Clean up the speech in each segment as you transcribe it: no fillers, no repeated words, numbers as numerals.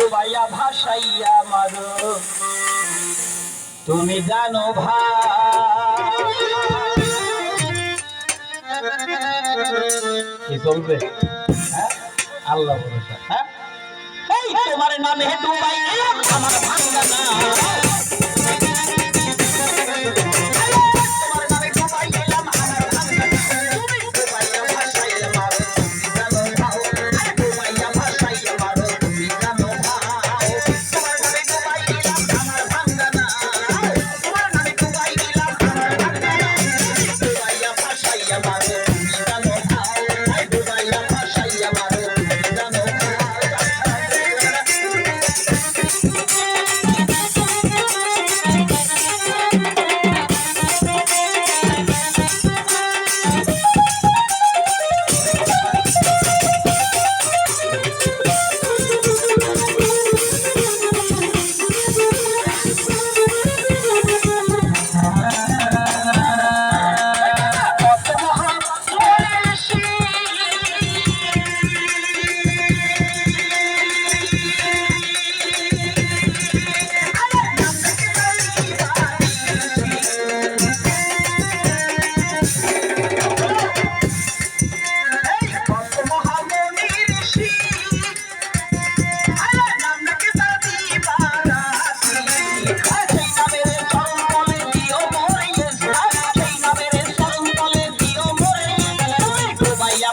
ডুবাইয়া ভাসাইয়া মারো তুমি জানো ভাই কি চলবে আল্লাহ ভরসা এই তোমার নামে ডুবাই আমার ভাঙা না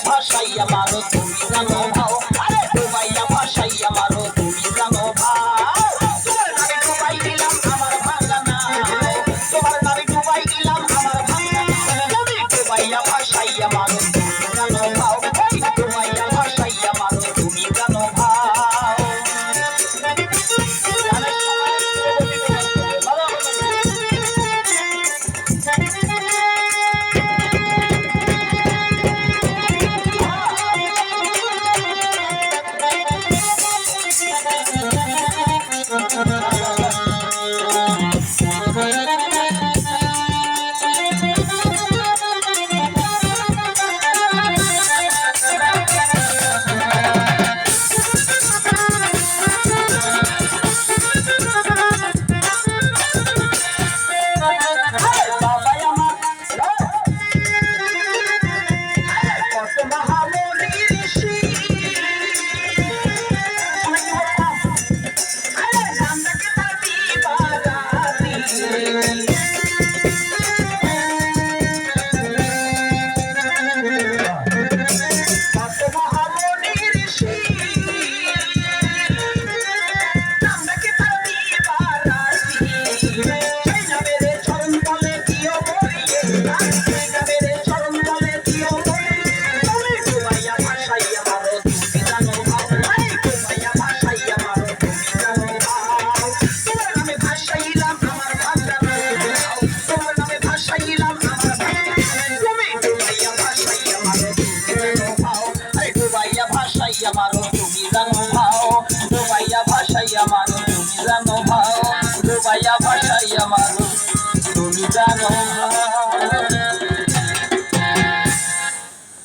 ভাসাইয়া মারো তুমি জানো ভাও আরে ডুবাইয়া ভাসাইয়া মারো তুমি জানো ভাও তোমার নামে ডুবাই দিলাম আমার ভাঙা না তোমার নামে ডুবাই দিলাম আমার ভাঙা না তুমি ডুবাইয়া ভাসাইয়া মারো তুমি জানো ভাও ডুবাইয়া ভাসাইয়া মারো তুমি জানো ভাও মারো তুমি জানো ভাও ডুবাইয়া ভাসাইয়া মারো তুমি জানো ভাও ডুবাইয়া ভাসাইয়া মারো তুমি জানো